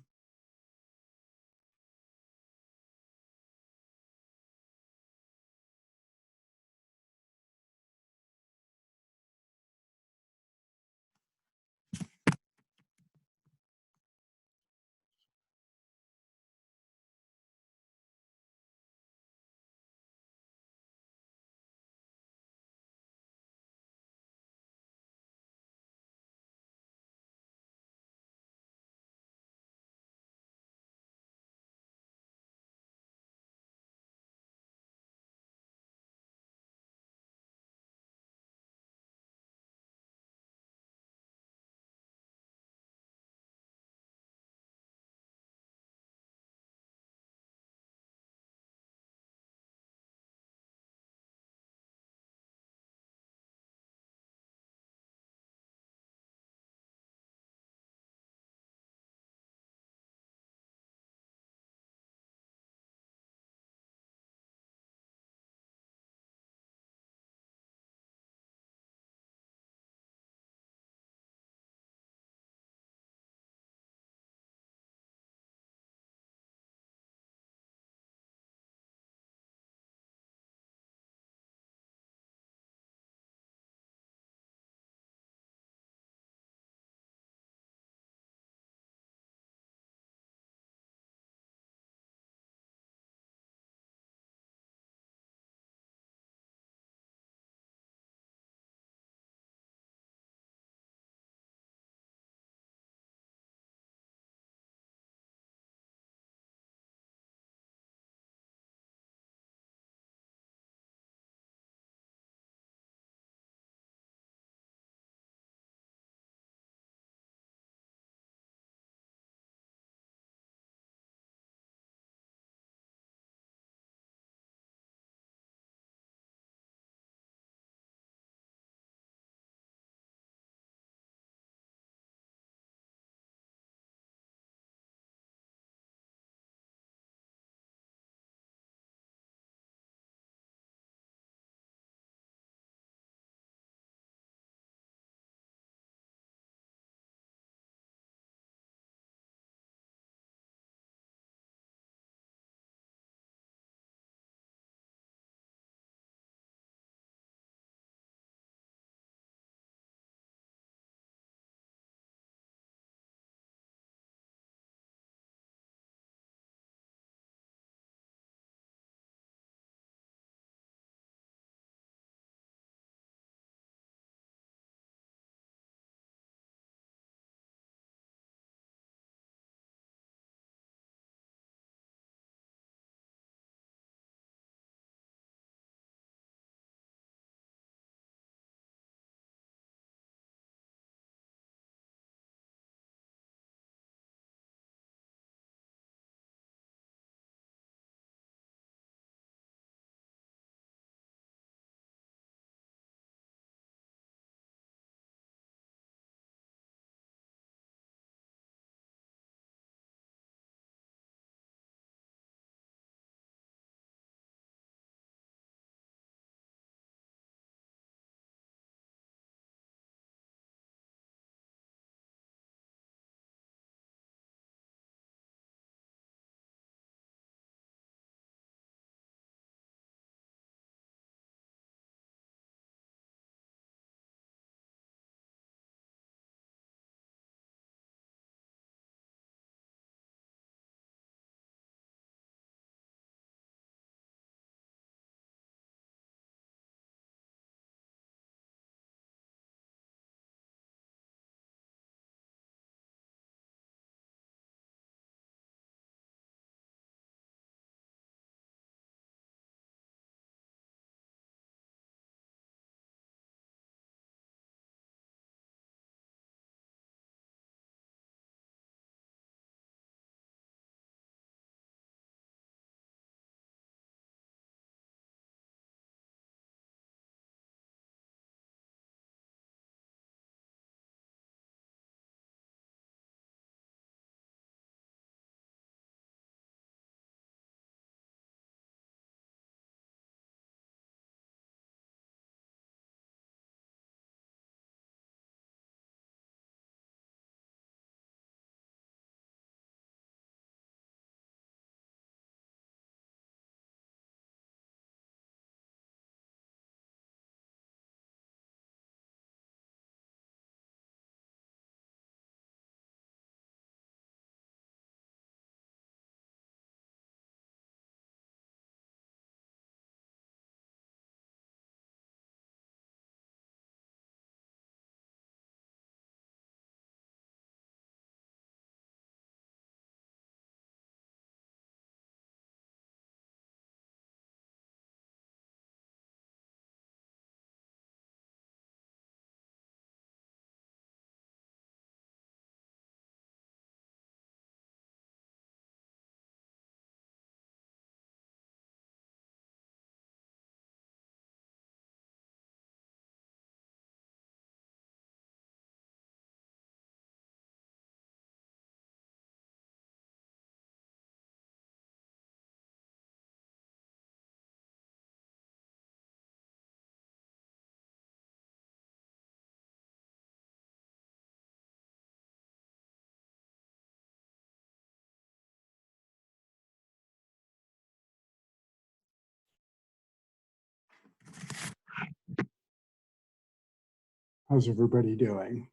How's everybody doing?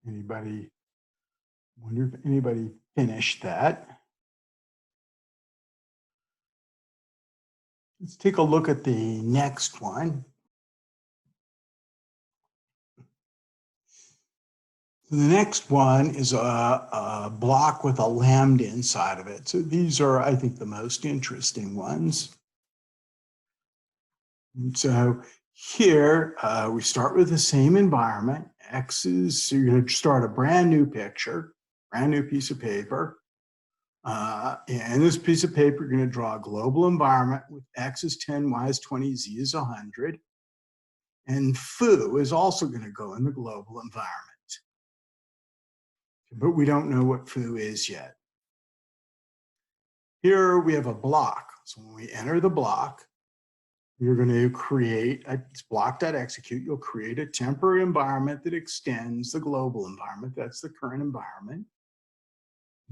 Anybody, wonder if anybody finished that? Let's take a look at the next one. The next one is a block with a lambda inside of it. So these are, I think, the most interesting ones. And so here we start with the same environment. X is, so you're going to start a brand new picture, brand new piece of paper. And this piece of paper, you're going to draw a global environment with X is 10, Y is 20, Z is 100. And foo is also going to go in the global environment. But we don't know what foo is yet. Here we have a block. So when we enter the block, you're going to create, it's block.execute, you'll create a temporary environment that extends the global environment. That's the current environment.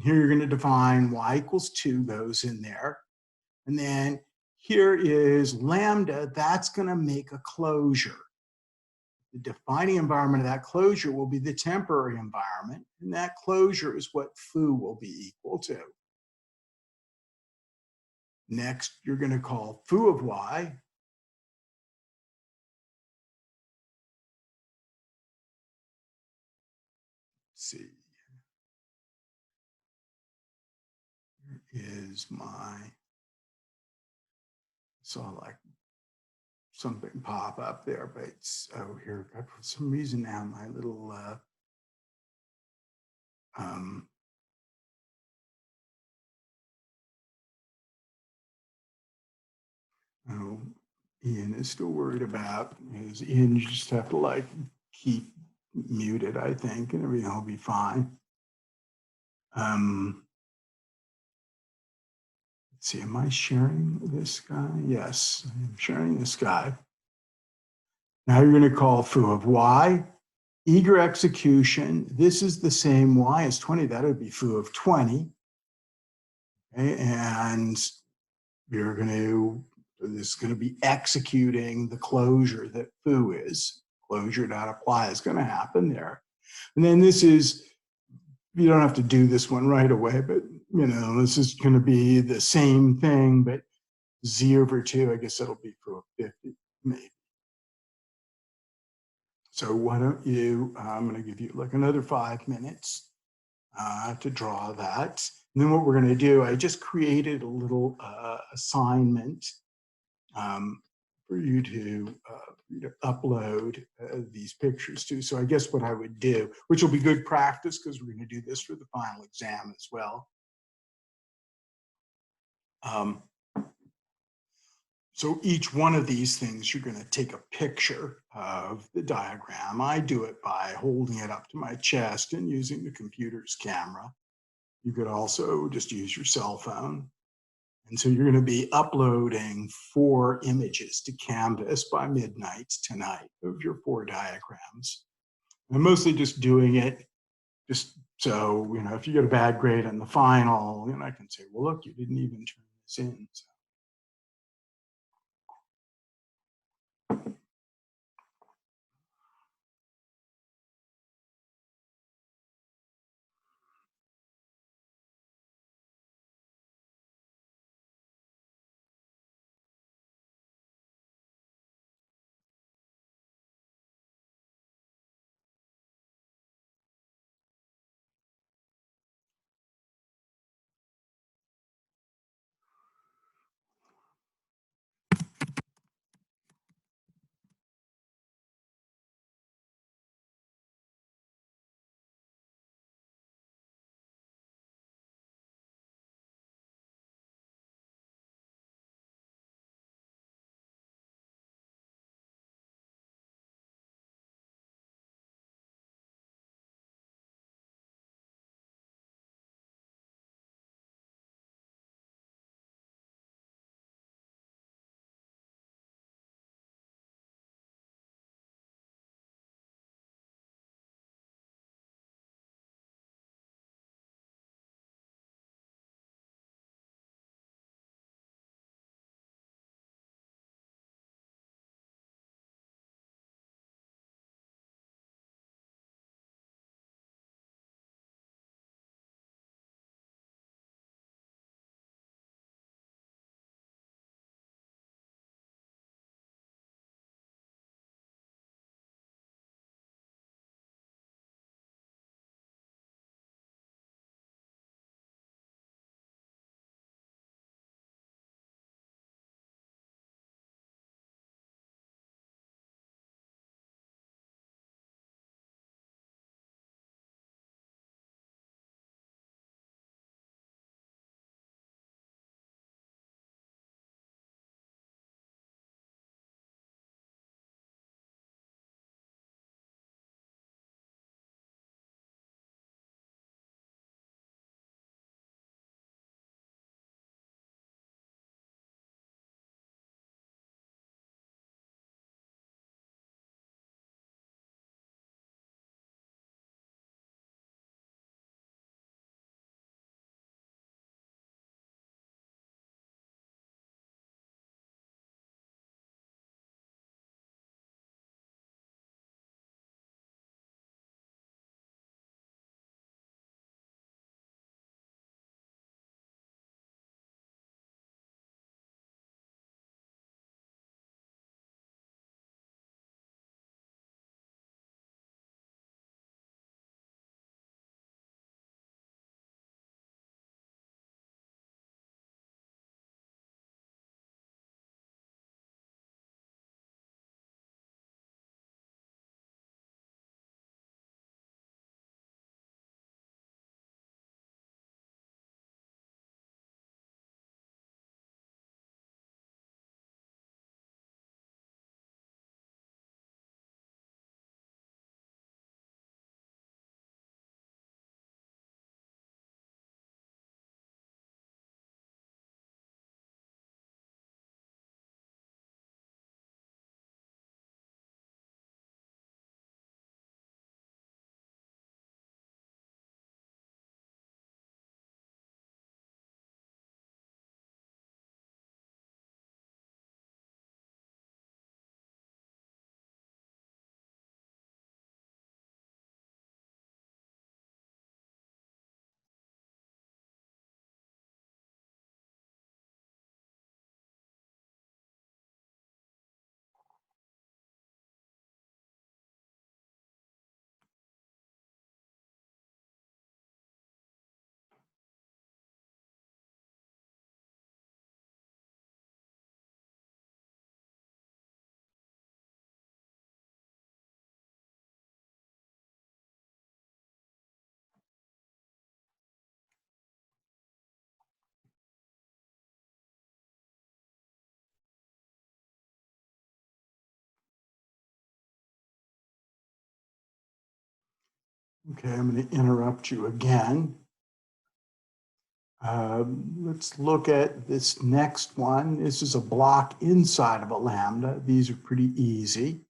Here you're going to define y equals 2 goes in there. And then here is lambda, that's going to make a closure. The defining environment of that closure will be the temporary environment, and that closure is what foo will be equal to. Next, you're going to call foo of y. Let's see. Here is my, saw like something pop up there, but it's, oh, here, for some reason now my little, oh, Ian is still worried about, is Ian, you just have to like keep muted, I think, and everything will be fine. Let's see, am I sharing this guy? Yes, I'm sharing this guy. Now you're going to call foo of y, eager execution. This is the same y as 20. That would be foo of 20. Okay, and you're going to, this is going to be executing the closure that foo is. Closure.apply is going to happen there. And then this is, you don't have to do this one right away, but you know, this is going to be the same thing, but z over 2, I guess it'll be foo of 50, maybe. So why don't you, I'm going to give you like another 5 minutes to draw that. And then what we're going to do, I just created a little assignment for you to upload these pictures to. So I guess what I would do, which will be good practice because we're going to do this for the final exam as well. So each one of these things, you're going to take a picture of the diagram. I do it by holding it up to my chest and using the computer's camera. You could also just use your cell phone. And so you're going to be uploading 4 images to Canvas by midnight tonight of your 4 diagrams. I'm mostly just doing it just so, you know, if you get a bad grade on the final, you know, I can say, well, look, you didn't even turn this in. So. Okay, I'm going to interrupt you again. Let's look at this next one. This is a block inside of a lambda. These are pretty easy.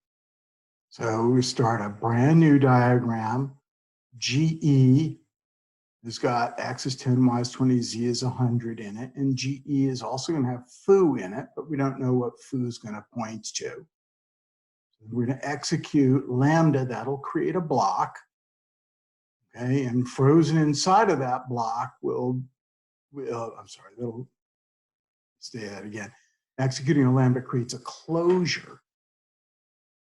So we start a brand new diagram. GE has got x is 10, y is 20, z is 100 in it. And GE is also going to have foo in it, but we don't know what foo is going to point to. So we're going to execute lambda. That'll create a block. Okay, and frozen inside of that block will that'll say that again. Executing a lambda creates a closure.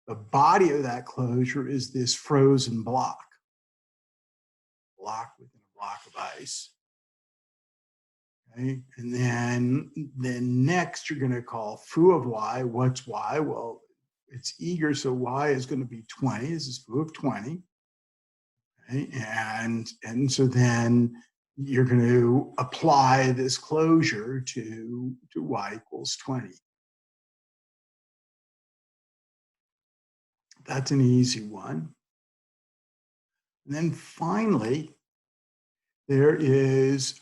The body of that closure is this frozen block within a block of ice. Okay, and then next you're going to call foo of y. What's y? Well, it's eager, so y is going to be 20. This is foo of 20. Okay, and so then you're going to apply this closure to y equals 20. That's an easy one. And then finally, there is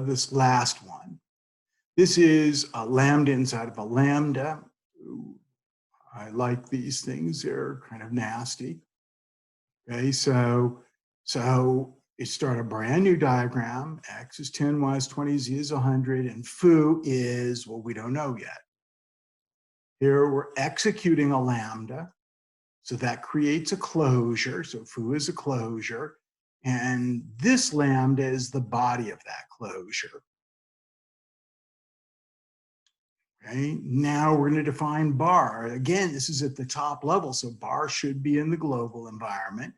this last one. This is a lambda inside of a lambda. Ooh, I like these things. They're kind of nasty. Okay, so you start a brand new diagram. X is 10, y is 20, z is 100, and foo is, well, we don't know yet. Here we're executing a lambda. So that creates a closure. So foo is a closure. And this lambda is the body of that closure. Okay, now we're going to define bar. Again, this is at the top level, so bar should be in the global environment.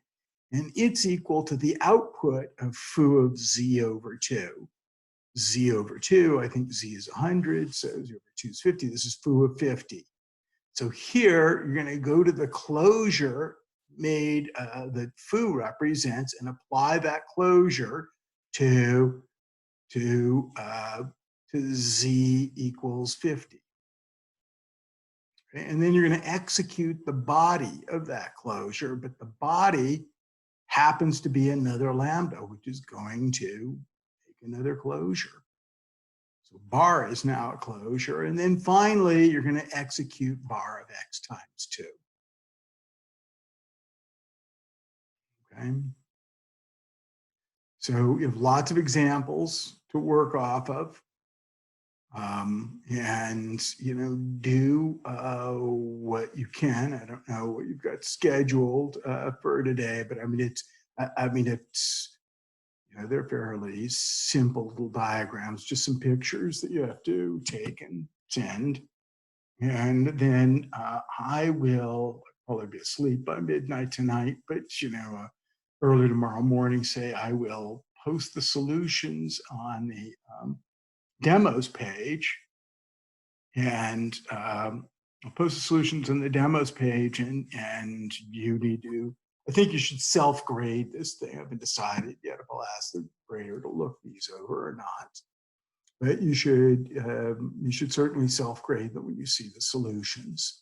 And it's equal to the output of foo of z over 2. Z over 2, I think z is 100, so z over 2 is 50. This is foo of 50. So here, you're going to go to the closure made that foo represents and apply that closure to z equals 50. Okay? And then you're going to execute the body of that closure, but the body happens to be another lambda, which is going to make another closure. So bar is now a closure. And then finally, you're going to execute bar of x times 2. Okay. So you have lots of examples to work off of. And, do what you can. I don't know what you've got scheduled for today, but it's, they're fairly simple little diagrams, just some pictures that you have to take and send. And then I will probably be asleep by midnight tonight, but, early tomorrow morning, say I will post the solutions on the demos page. And I'll post the solutions on the demos page, and you need to, I think you should self-grade this thing. I haven't decided yet if I'll ask the grader to look these over or not. But you should certainly self-grade them when you see the solutions.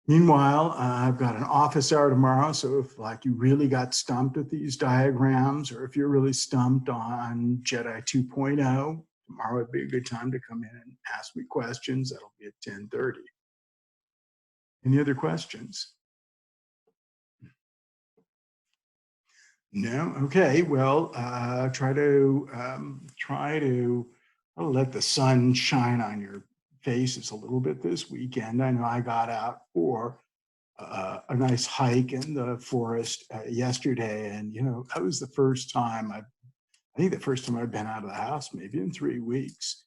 Meanwhile, I've got an office hour tomorrow, so if you really got stumped with these diagrams, or if you're really stumped on Jedi 2.0, tomorrow would be a good time to come in and ask me questions. That'll be at 10:30. Any other questions? No? Okay, well, try to I'll let the sun shine on your faces a little bit this weekend. I know I got out for a nice hike in the forest yesterday, and that was the first time I think the first time I've been out of the house maybe in 3 weeks.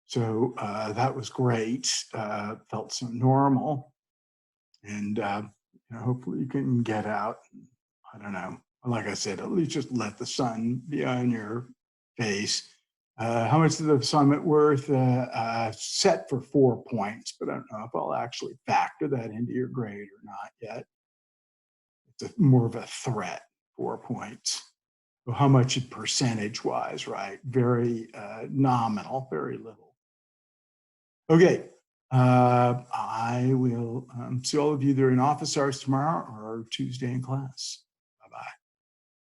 So that was great. Felt so normal, and hopefully you can get out. I don't know. Like I said, at least just let the sun be on your face. How much is the summit worth? Set for 4 points, but I don't know if I'll actually factor that into your grade or not yet. It's more of a threat, 4 points. So how much percentage-wise, right? Very nominal, very little. Okay, I will see all of you either in office hours tomorrow or Tuesday in class.